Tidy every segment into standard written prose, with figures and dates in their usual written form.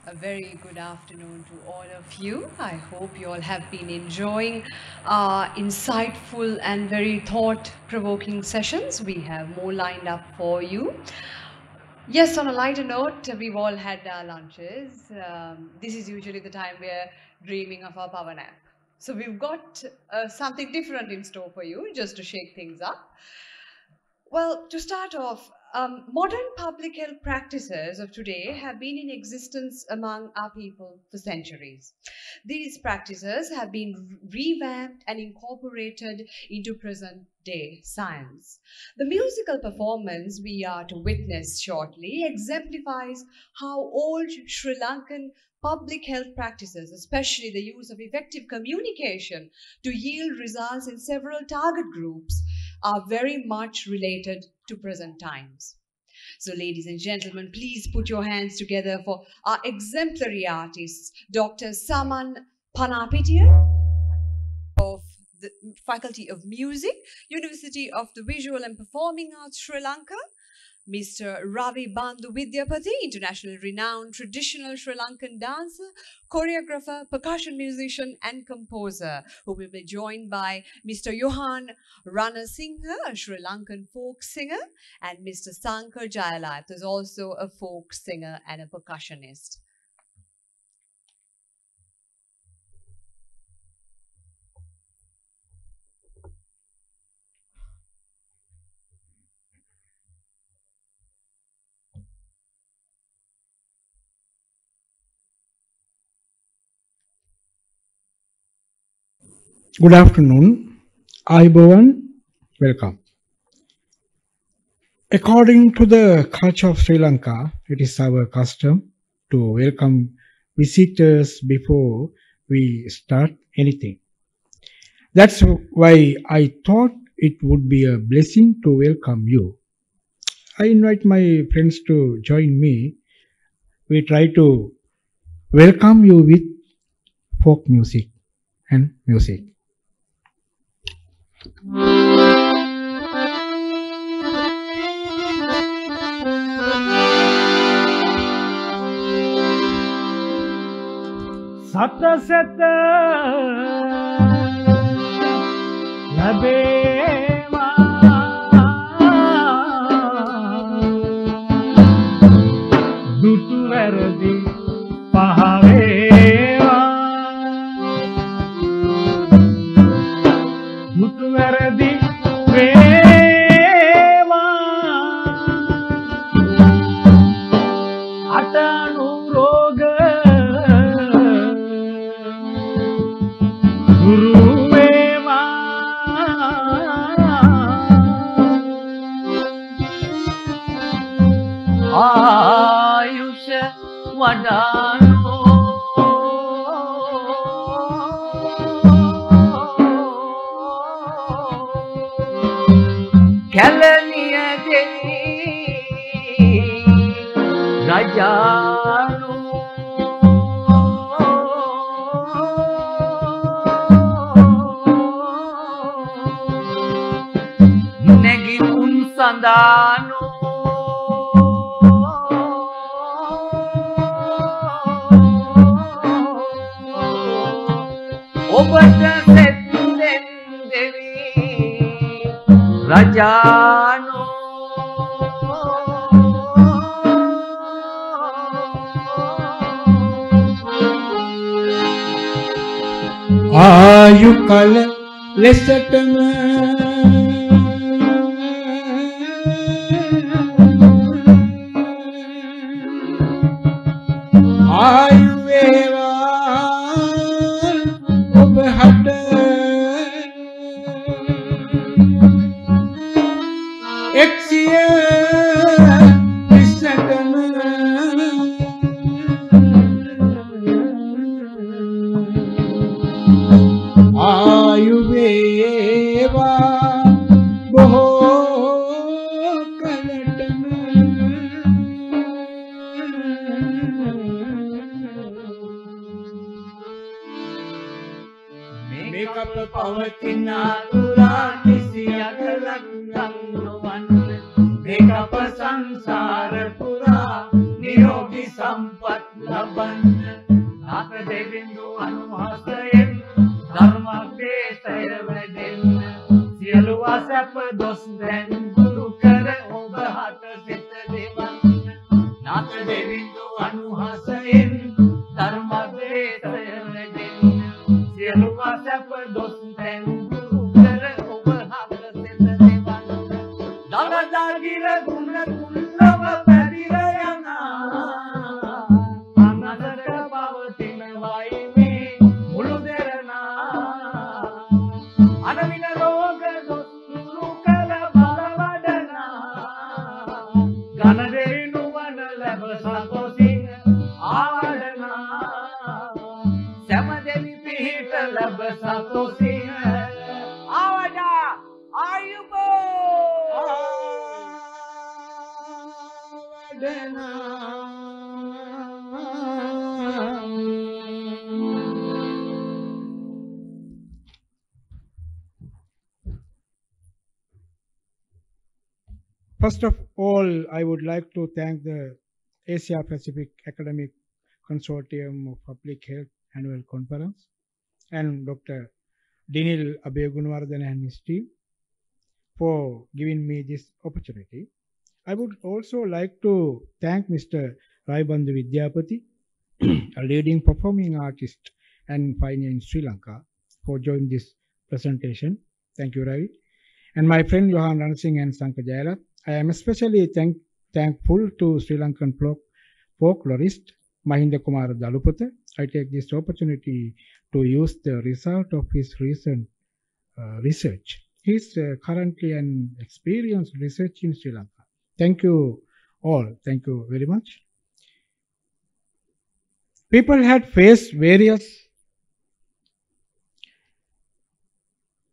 A very good afternoon to all of you. I hope you all have been enjoying insightful and very thought-provoking sessions. We have more lined up for you. Yes, on a lighter note, we've all had our lunches. This is usually the time we're dreaming of our power nap. So we've got something different in store for you just to shake things up. Well, to start off, modern public health practices of today have been in existence among our people for centuries. These practices have been revamped and incorporated into present day science. The musical performance we are to witness shortly exemplifies how old Sri Lankan public health practices, especially the use of effective communication to yield results in several target groups, are very much related to present times. So, ladies and gentlemen, please put your hands together for our exemplary artists, Dr. Saman Panapitiya of the Faculty of Music, University of the Visual and Performing Arts, Sri Lanka, Mr. Ravi Bandhu Vidyapati, internationally renowned traditional Sri Lankan dancer, choreographer, percussion musician, and composer, who will be joined by Mr. Johan Ranasinghe, a Sri Lankan folk singer, and Mr. Sankar Jayalath, who is also a folk singer and a percussionist. Good afternoon. Ayubowan, welcome. According to the culture of Sri Lanka, it is our custom to welcome visitors before we start anything. That's why I thought it would be a blessing to welcome you. I invite my friends to join me. We try to welcome you with folk music and music. සතසත ලැබේවා දුටු වැරදි පහවේවා දුටු වැරදි වේවා අටනු රෝග ගුරුවේවා ආයුෂ වඩානෝ කැලණිය දෙවි රජානෝ නැගිමුන් සඳානෝ ඔබට සෙත් දෙවි රජානෝ ආයු කල ලෙසටම ආයු වේවා ඔබ හට එක්සිය විසටම ආයු වේවා බොහෝ කලටම මේක පවතින තුරා කිසියක ලක්ෂණ නොවන්න මේක සංසාර පුරා නිරෝගී සම්පත් ලබ ලබන්න නාථ දෙවිඳු අනුහසයෙන් ධර්මදේශය වැඩෙන්න සියලු අසැප දොස් දැන් දුරු කර ඔබ හට සිත දෙවන්න නාථ දෙවිඳු අනුහසයෙන් ධර්මදේශය වැඩෙන්න සියලු අසැප දොස් දැන් දුරු කර ඔබ හට සිත දෙවන්න දවදා ගිර ගුණ තුල්ලව පැතිර යනා අනදට පවතින වයිමේ මුළු දෙරනා අනවින රෝග දොස් දුරු කළ බලවඩනා ගණදෙනු වන ලැබ සතොසින් ආවඩනා සැමදෙවි පිහිට ලැබ සතොසින් ආවඩා ආයුබෝ First of all, I would like to thank the Asia Pacific Academic Consortium of Public Health Annual Conference and Dr. Dinil Abhegunwardana and his team for giving me this opportunity. I would also like to thank Mr. Raibandhu Vidyapati, a leading performing artist and pioneer in Sri Lanka, for joining this presentation. Thank you, Ravi. And my friend Johan Ransing and Sankar Jayalath. I am especially thankful to Sri Lankan folklorist Mahinda Kumara Dalupatha. I take this opportunity to use the result of his recent research. He is currently an experienced researcher in Sri Lanka. Thank you all. Thank you very much. People had faced various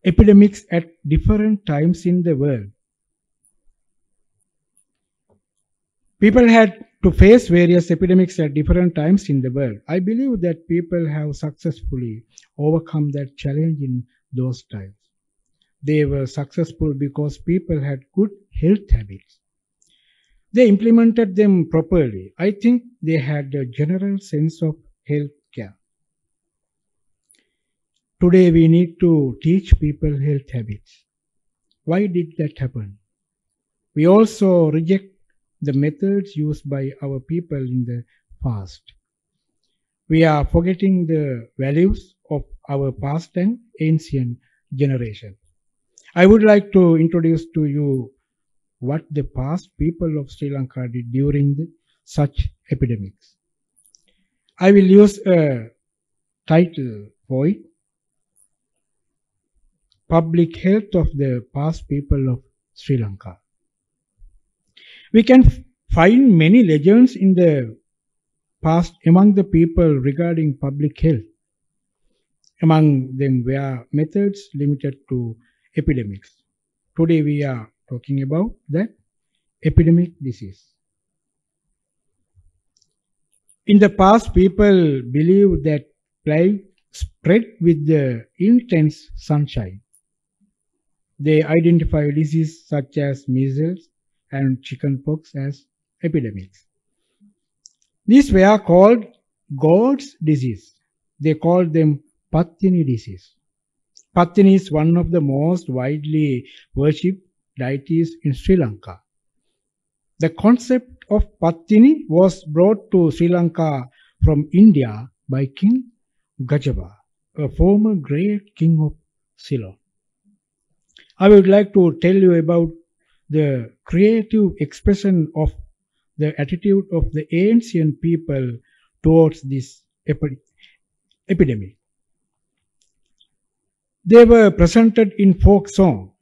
epidemics at different times in the world. People had to face various epidemics at different times in the world. I believe that people have successfully overcome that challenge in those times. They were successful because people had good health habits. They implemented them properly. I think they had a general sense of health care. Today we need to teach people health habits. Why did that happen? We also reject the methods used by our people in the past. We are forgetting the values of our past and ancient generation. I would like to introduce to you what the past people of Sri Lanka did during such epidemics. I will use a title for it: Public Health of the Past People of Sri Lanka. We can find many legends in the past among the people regarding public health. Among them were methods limited to epidemics. Today we are talking about that epidemic disease. In the past, people believed that plague spread with the intense sunshine. They identify diseases such as measles and chickenpox as epidemics. These were called God's disease. They called them Pattini disease. Pattini is one of the most widely worshipped deities in Sri Lanka. The concept of Pattini was brought to Sri Lanka from India by King Gajaba, a former great king of Ceylon. I would like to tell you about the creative expression of the attitude of the ancient people towards this epidemic. They were presented in folk song.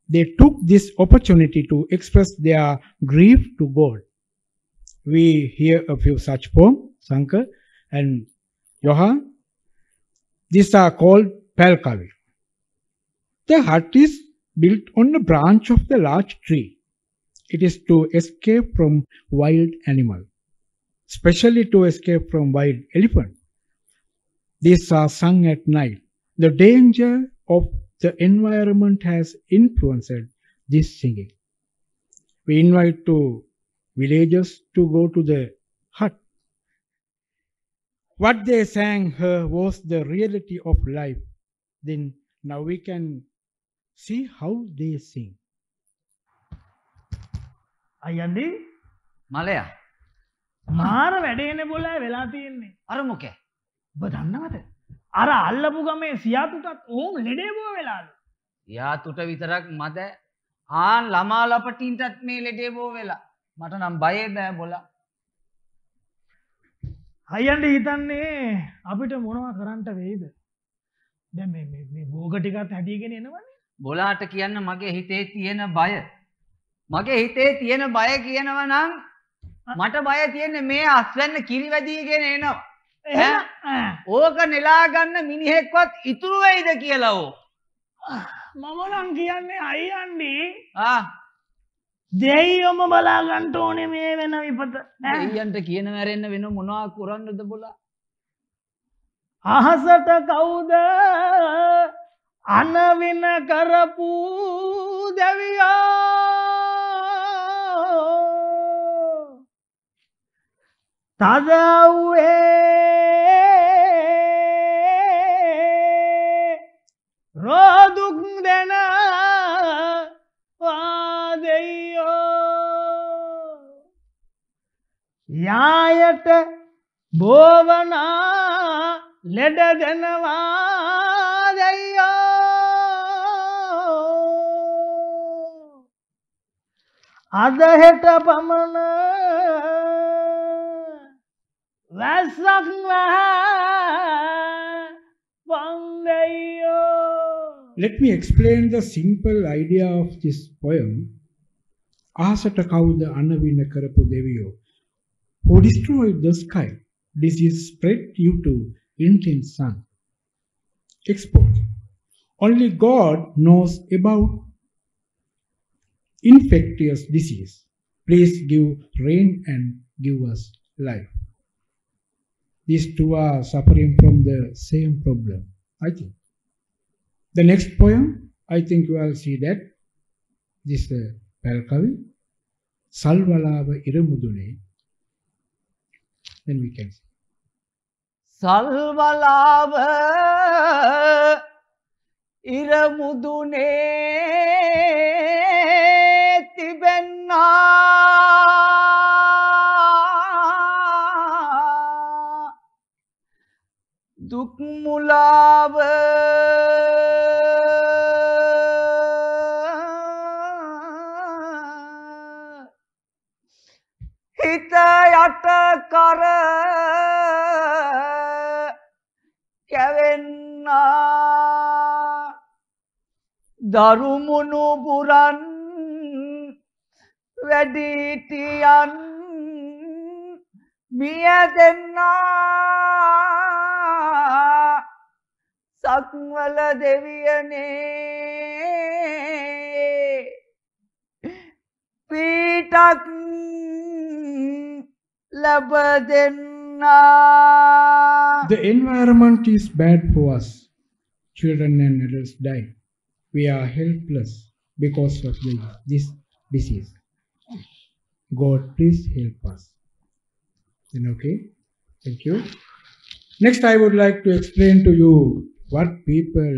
They took this opportunity to express their grief to God. We hear a few such poems, Sankar and Johan. These are called Palkavi. The hut is built on a branch of the large tree. It is to escape from wild animals, especially to escape from wild elephant. These are sung at night. The danger of the environment has influenced this singing. We invite to villagers to go to the hut. What they sang her was the reality of life. Then now we can see how they sing. අයන්ඩි මලයා මාර වැඩේන බොලා වෙලා තියෙන්නේ. අර මොකේ ඔබ දන්නවද? අර අල්ලපු ගමේ සියාතුටත් ඕම් ලෙඩේ බෝ වෙලාලු. යාතුට විතරක් මද ආන් ළමා ලපටින්ටත් මේ ලෙඩේ බෝ වෙලා මට නම් බයේ බෑ බොලා අයන්ඩි හිතන්නේ අපිට මොනවා කරන්නට වෙයිද? දැන් මේ භෝග ටිකත් හැදීගෙන එනවනේ. බොලාට කියන්න මගේ හිතේ තියෙන බය මගේ හිතේ තියෙන බය කියනවා නම් මට බය තියෙන්නේ මේ අස්වැන්න කිරි වැදීගෙන එනවා. ඕක නෙලා ගන්න මිනිහෙක්වත් ඉතුරු වෙයිද කියලා ඕ. මම නම් කියන්නේ අයියන්ඩි ආ දෙයියොම බලා ගන්න ඕනේ මේ වෙන විපත. දෙයියන්ට කියන මැරෙන්න වෙන මොනවා කරන්නද බොලා? අහසට කවුද අනවින කරපු දෙවියෝ තදව්වේ රෝදුක් දෙන වාදෙයෝ යායට බෝවනා ලෙඩ දෙනවා දෙයෝ අද හෙට පමණ වැස්සක් වන්දෙයෝ. Let me explain the simple idea of this poem. Ahasata kawuda anavina karapu deviyo, who destroyed the sky. This is spread due to intense sun. Export. Only God knows about infectious disease. Please give rain and give us life. These two are suffering from the same problem, I think. The next poem, I think you will see that. This Palkavi, Salvalava Iramudune. Then we can see. සල්වලාව ඉරමුදුනේ තිබෙන්නා දුක්මුලාව හිත යට කර කැවෙන්නා දරුමුණු පුරන් වැඩිටියන් මිය දෙන්නා සක්වල දෙවියනේ පීටක් ලබ දෙන්නා. The environment is bad for us. Children and adults die. We are helpless because of this disease. God, please help us. Then okay? Thank you. Next, I would like to explain to you what people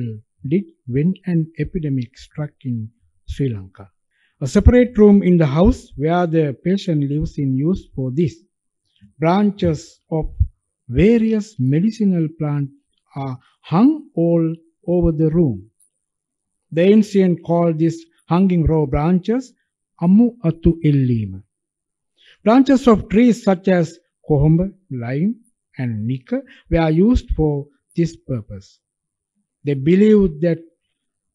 did when an epidemic struck in Sri Lanka. A separate room in the house where the patient lives is used for this. Branches of various medicinal plants are hung all over the room. The ancient called these hanging raw branches Amu Atu Illima. Branches of trees such as kohomba, lime, and nika were used for this purpose. They believed that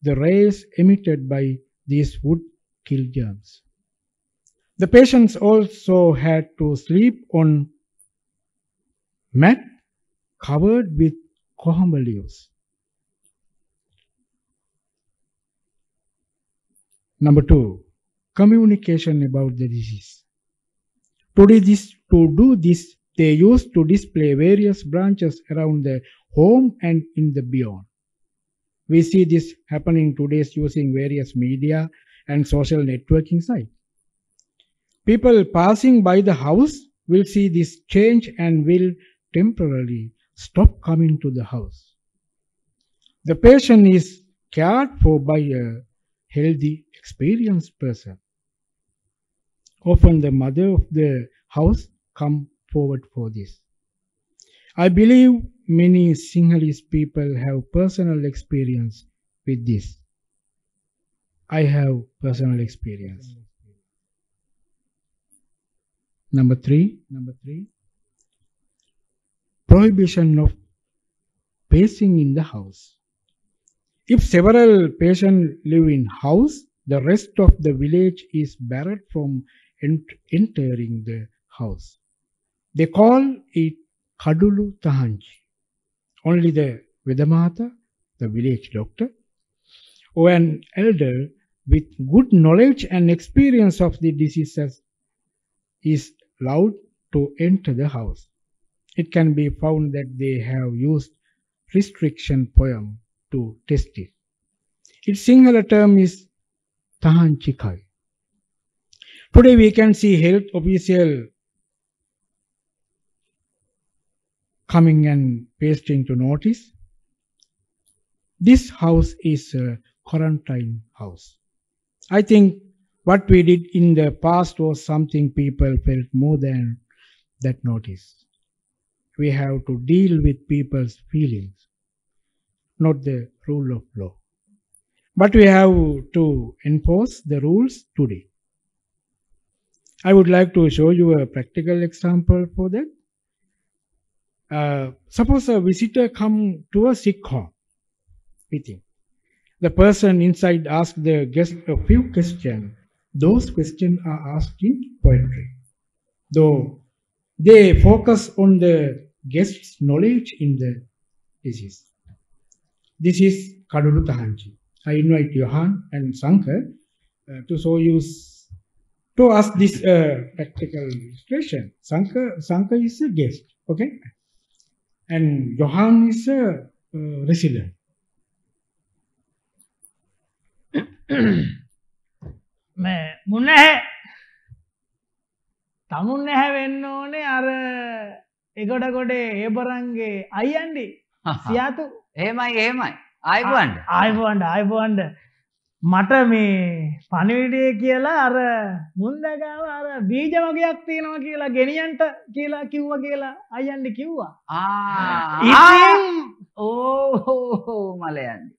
the rays emitted by these would kill germs. The patients also had to sleep on mat covered with kohomba leaves. Number 2, communication about the disease. To do this, they used to display various branches around the home and in the beyond. We see this happening today using various media and social networking sites. People passing by the house will see this change and will temporarily stop coming to the house. The patient is cared for by a healthy, experienced person. Often the mother of the house come forward for this. I believe many Sinhalese people have personal experience with this. I have personal experience. Number three, prohibition of pacing in the house. If several patients live in house, the rest of the village is barred from entering the house. They call it Kadulu Tahanchi. Only the Vedamata, the village doctor, or an elder with good knowledge and experience of the diseases is allowed to enter the house. It can be found that they have used restriction poem to test it. Its Sinhala term is Tahanchikai. Today we can see health official coming and pasting to notice. This house is a quarantine house. I think what we did in the past was something people felt more than that notice. We have to deal with people's feelings, not the rule of law. But we have to enforce the rules today. I would like to show you a practical example for that. Suppose a visitor come to a sick home. The person inside asks the guest a few questions. Those questions are asked in poetry. Though they focus on the guest's knowledge in the disease. This is Kadulu Tahanchi. I invite Johan and Sankar to show you, to ask this practical illustration. Sankar is a guest, okay? And Johan is a resident. මේ මුන්න නැහැ තමුන් නැහැ වෙන්න ඕනේ අර එගොඩ ගොඩේ ඒබරන්ගේ අයියන්ඩි සියාතු එහෙමයි ආයිබුවන්ඩ මට මේ පණිවිඩය කියලා අර මුන්දගාව අර බීජ වගයක් තියෙනවා කියලා ගෙනියන්ට කියලා කිව්වා කියලා අයියන්ඩි කිව්වා මලයන්ඩි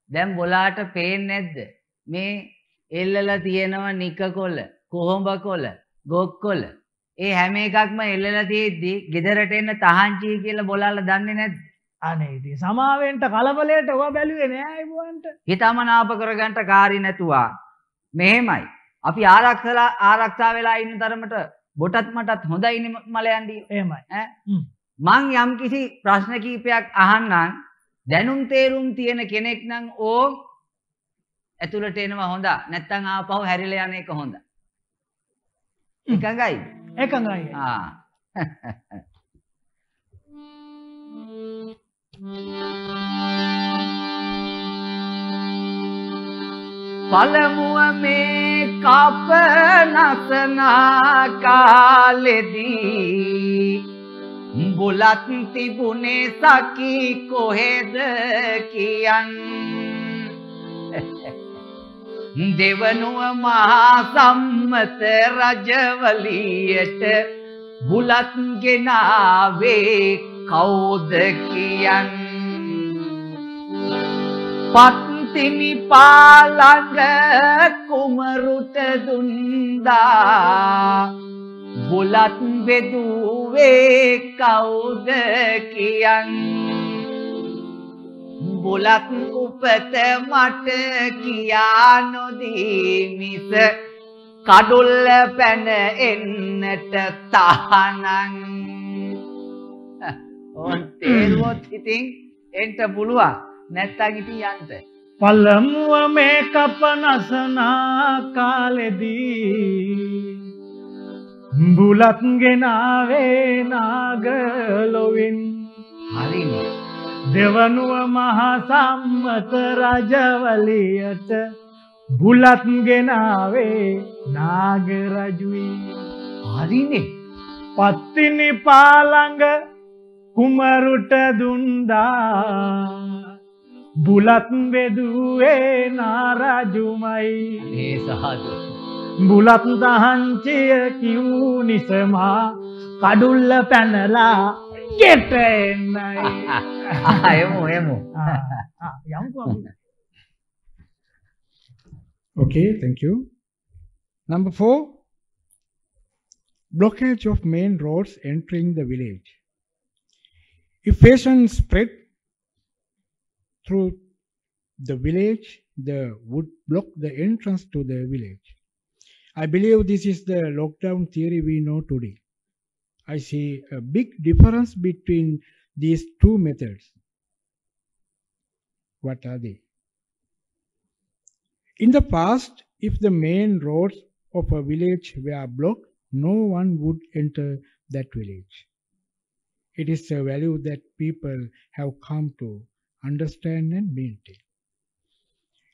දැන් බොලාට පේන්නේ නැද්ද මේ එල්ලලා තියෙනවා නික කොළ කොහොඹ කොළ ගොක් කොළ ඒ හැම එකක්ම එල්ලලා තියෙද්දි ගෙදරට එන්න තහංචි කියලා බොලාලා දන්නේ නැද්ද අනේ ඉතින් සමාවෙන්ට කලබලයට ඔබ බැලුවේ නෑ අයිබුවන්ට හිතමනාප කරගන්න කාරි නැතුවා මෙහෙමයි අපි ආරක්ෂා වෙලා ඉන්න තරමට බොටත් මටත් හොඳයිනේ මලයන්ඩි එහෙමයි ඈ මං යම්කිසි ප්‍රශ්න කීපයක් අහන්නම් දැනුම් තේරුම් තියෙන කෙනෙක් නම් ඕ ඇතුළට එනවා හොඳ නැත්තම් ආපහු හැරිලා යන එක හොඳ එකඟයි පළමුව මේ කප නසනා කාලෙදී බුලත් තිබුණේ සකි කොහෙද කියන් දෙවනුව මහා සම්මත රජවලියට බුලත් ගෙනාවේ කවුද කියන් පත්තිනි පාලඟ කුමරුට දුන්දා බුලත් බෙදුවේ කවුද කියන් බුලත් උපත මට කියා නොදී මිස කඩුල්ල පැන එන්නට තහනං ඕන් තේරුවොත් ඉතින් එන්ට පුළුවන් නැත්තම් ඉතින් යන්න පළමුව මේ කප නසනා කාලෙදී බුලත් ගෙනාවේ නාගලොවින් හරිනේ දෙවනුව මහා සම්මත රජවලියට බුලත් ගෙනාවේ නාගරජුයි හරිනේ. පත්තිනි පාළඟ කුමරුට දුන්දා බුලත් බෙදුවේ නාරජුමයි ඒ සහදු. බුලත් දහන්චිය කිව් නිසමා කඩුල්ල පැනලා ගෙට එන්නයි එමු එමු. යම්කෝ Okay, thank you. Number 4, blockage of main roads entering the village. If patients spread through the village, they would block the entrance to the village. I believe this is the lockdown theory we know today. I see a big difference between these two methods. What are they? In the past, if the main roads of a village were blocked, no one would enter that village. It is a value that people have come to understand and maintain.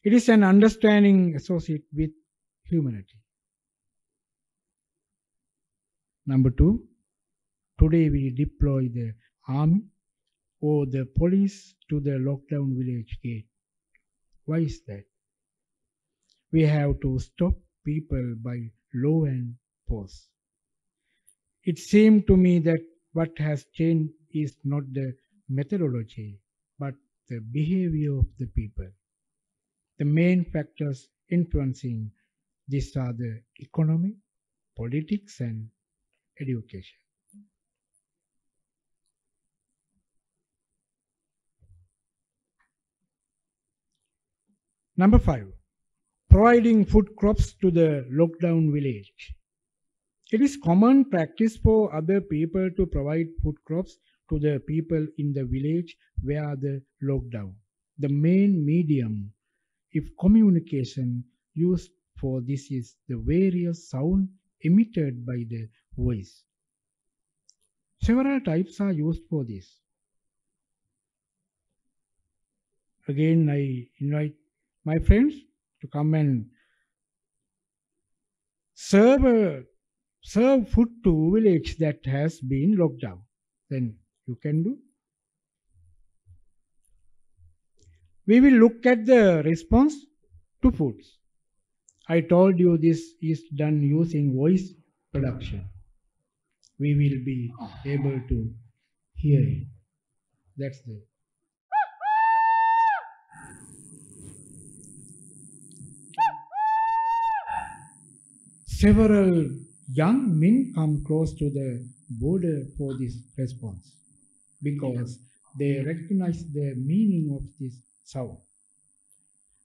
It is an understanding associated with humanity. Number 2, today we deploy the army or the police to the lockdown village gate. Why is that? We have to stop people by law and force. It seemed to me that what has changed is not the methodology, but the behavior of the people. The main factors influencing this are the economy, politics, and education. Number 5, providing food crops to the lockdown village. It is common practice for other people to provide food crops to the people in the village where the lockdown. The main medium if communication used for this is the various sound emitted by the voice. Several types are used for this. Again, I invite my friends to come and serve food to village that has been locked down. Then you can do. We will look at the response to foods. I told you this is done using voice production. We will be able to hear it. That's the several young men come close to the border for this response because they recognize the meaning of this sound.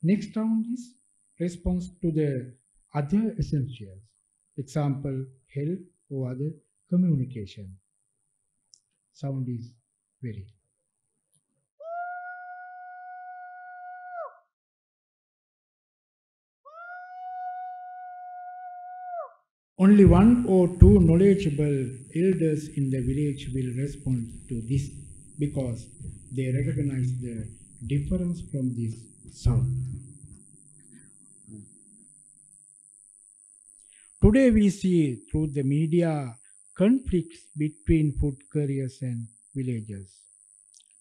Next sound is response to the other essentials, example, help or other communication. Sound is very. Only one or two knowledgeable elders in the village will respond to this because they recognize the difference from this sound. Today we see through the media conflicts between food carriers and villagers.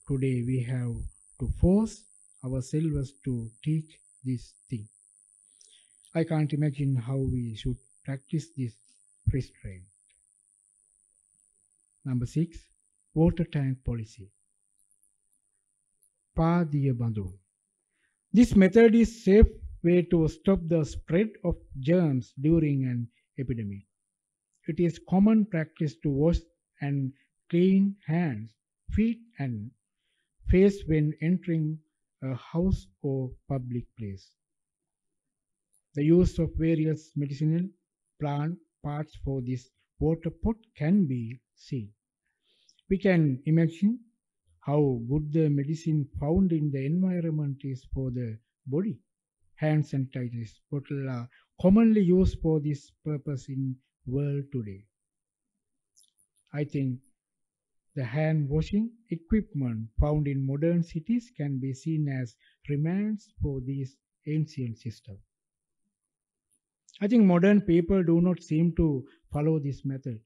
Today we have to force ourselves to teach this thing. I can't imagine how we should practice this restraint. Number 6, water tank policy. Padiya Bandhu. This method is safe way to stop the spread of germs during an epidemic. It is common practice to wash and clean hands, feet and face when entering a house or public place. The use of various medicinal plant parts for this water pot can be seen. We can imagine how good the medicine found in the environment is for the body. Hand sanitizers bottles are commonly used for this purpose in world today. I think the hand washing equipment found in modern cities can be seen as remnants for this ancient system. I think modern people do not seem to follow this method.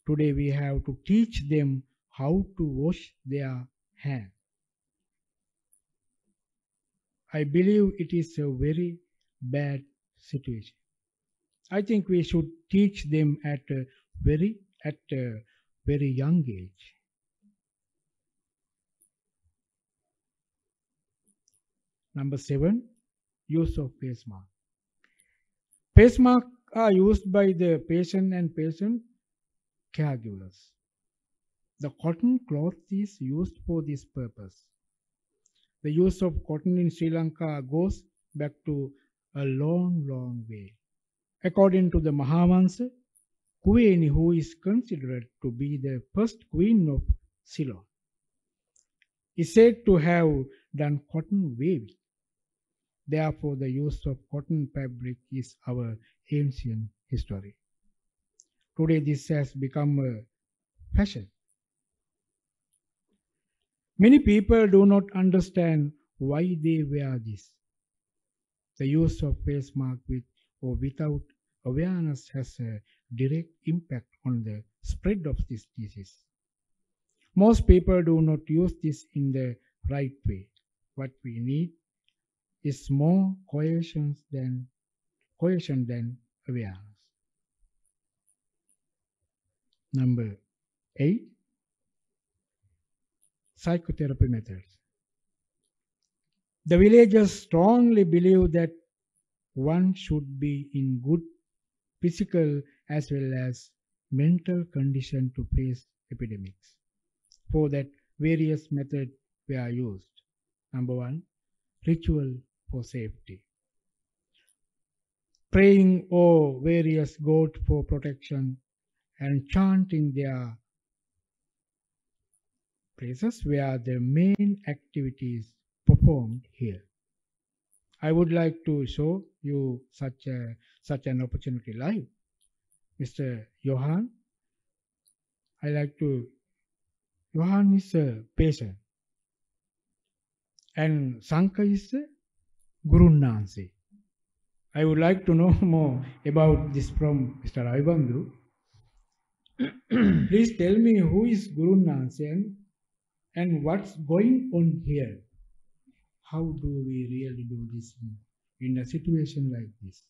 Today we have to teach them how to wash their hands. I believe it is a very bad situation. I think we should teach them at a very young age. Number 7, use of face mask. Face masks are used by the patient and patient caregivers. The cotton cloth is used for this purpose. The use of cotton in Sri Lanka goes back to a long, long way. According to the Mahavansa, Kuweni, who is considered to be the first queen of Ceylon, is said to have done cotton weaving. Therefore, the use of cotton fabric is our ancient history. Today, this has become a fashion. Many people do not understand why they wear this. The use of face mask with or without awareness has a direct impact on the spread of this disease. Most people do not use this in the right way. What we need is more cohesion than awareness. Number 8, psychotherapy methods. The villagers strongly believe that one should be in good physical as well as mental condition to face epidemics. For that, various methods were used. Number 1, ritual for safety. Praying or various gods for protection and chanting their places were the main activities performed here. I would like to show you such an opportunity live. Mr. Johan, Johan is a patient and Sanka is a Guru Nansi. I would like to know more about this from Mr. Raibandhu. Please tell me who is Guru Nansi and what's going on here. How do we really do this in a situation like this?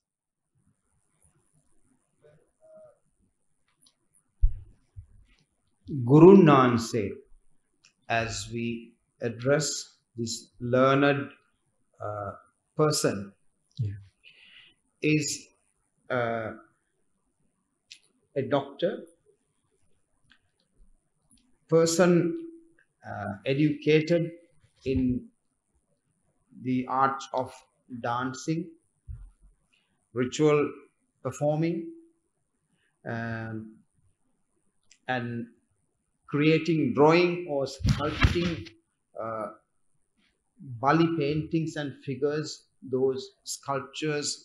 Guru Nanse, as we address this learned person, Yeah. is a doctor, person educated in the art of dancing, ritual performing, and creating, drawing, or sculpting Bali paintings and figures, those sculptures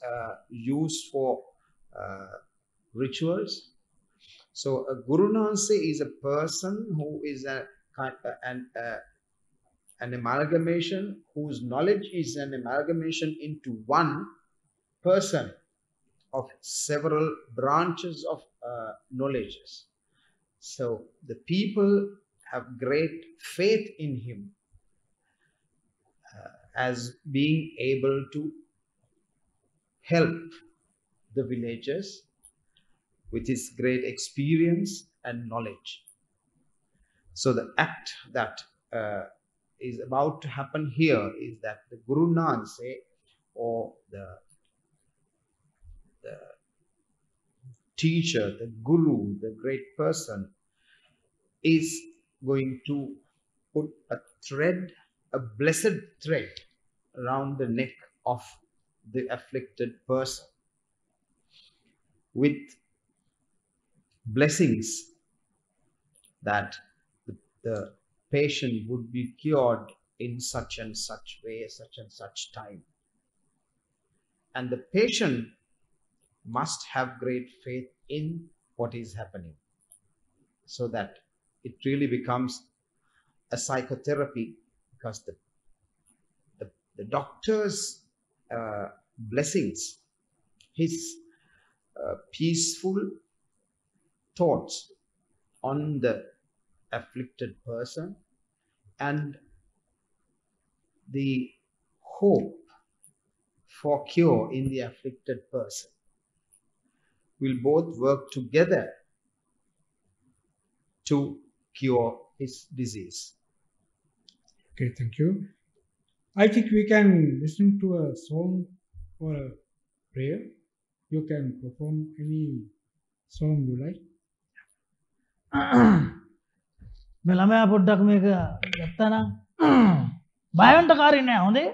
used for rituals. So a Guru Nanse is a person who is an amalgamation, whose knowledge is an amalgamation into one person of several branches of knowledges. So the people have great faith in him as being able to help the villagers with his great experience and knowledge. So the act that is about to happen here is that the Guru Nanse, or the teacher, the guru, the great person, is going to put a thread, a blessed thread, around the neck of the afflicted person with blessings that the patient would be cured in such and such way, such and such time. And the patient must have great faith in what is happening, so that it really becomes a psychotherapy, because the doctor's blessings, His peaceful thoughts on the afflicted person, and the hope for cure in the afflicted person will both work together to cure his disease. Okay, thank you. I think we can listen to a song or a prayer. You can perform any song you like. මේ ළමයා පොඩ්ඩක් මේක ගත්තානම් බයවන්ට කාරේ නෑ හොඳේ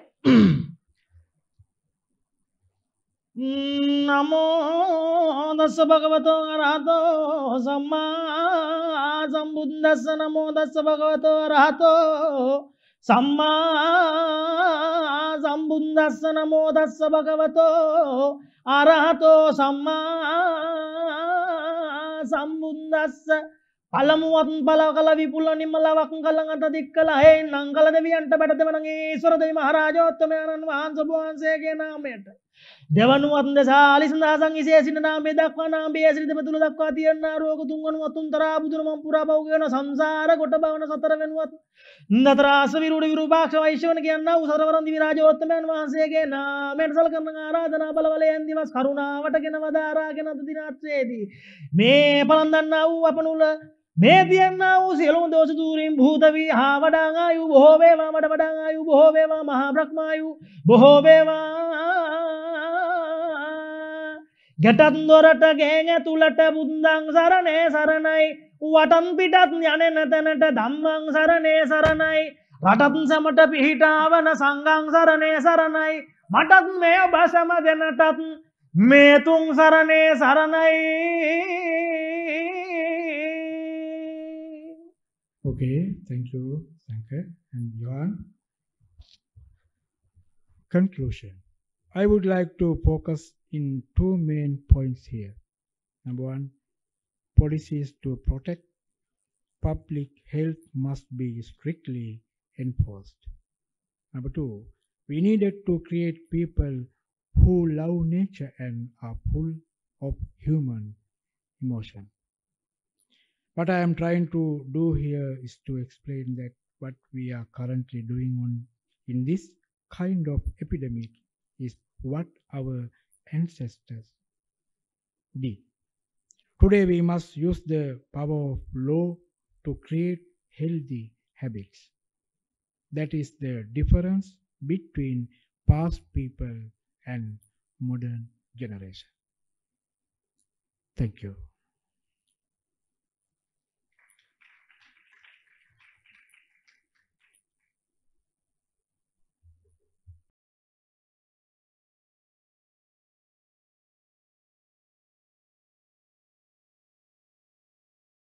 නමෝ දස්ස භගවතෝ අරහතෝ සම්මා සම්බුද්දස්ස නමෝ දස්ස භගවතෝ අරහතෝ සම්මා සම්බුද්දස්ස නමෝ දස්ස භගවතෝ අරහතෝ සම්මා සම්බුද්දස්ස පළමුවත් පළකල විපුල නිමලවක් කලඟට දික්කලා හේ නංගල දෙවියන්ට බඩ දෙවන ඊශ්වර දෙවි මහරජෝත්තමයන්න් වහන්සේ වහන්සේගේ නාමයට දෙවනුවත් දසාලිසඳාසං විශේෂින නාමයේ දක්වා නාමයේ ඇසිරි දෙපතුල දක්වා තියෙන රෝග තුන්වනුවත් තුන්තරා බුදුන මම් පුරා බව කියන සංසාර කොට බවන සතර වෙනුවත් නතරාස විරුඩ විරූපාක්ෂ වෛශ්‍යවන කියනා උසරවරන් දිවි රාජෝත්තමයන් වහන්සේගේ නාමයෙන් සලකන ආරාධනා බලවලයෙන් දිවස් කරුණාවටගෙන වදාරාගෙන අද දිනාත්‍රයේදී මේ පලන්දන්නා වූ අපනුල මේ තියන්නා වූ සියලුම දෝෂ දූරින් භූත වී හා වඩා ආයු බොහෝ වේවා මඩ වඩා ආයු බොහෝ වේවා මහා බ්‍රහ්මායු බොහෝ වේවා ගැටත් දොරට ගෙන් ඇතුළට බුද්දං සරණේ සරණයි වටන් පිටත් යන්නේ නැතනට ධම්මං සරණේ සරණයි රටත් සමට පිහිටාවන සංඝං සරණේ සරණයි මටත් මේ ඔබ සම දෙනටත් මේ තුන් සරණේ සරණයි. Okay, thank you, Sankar and Johan. Conclusion. I would like to focus in two main points here. Number one, policies to protect public health must be strictly enforced. Number two, we needed to create people who love nature and are full of human emotion. What I am trying to do here is to explain that what we are currently doing in this kind of epidemic is what our ancestors did. Today we must use the power of law to create healthy habits. That is the difference between past people and modern generation. Thank you.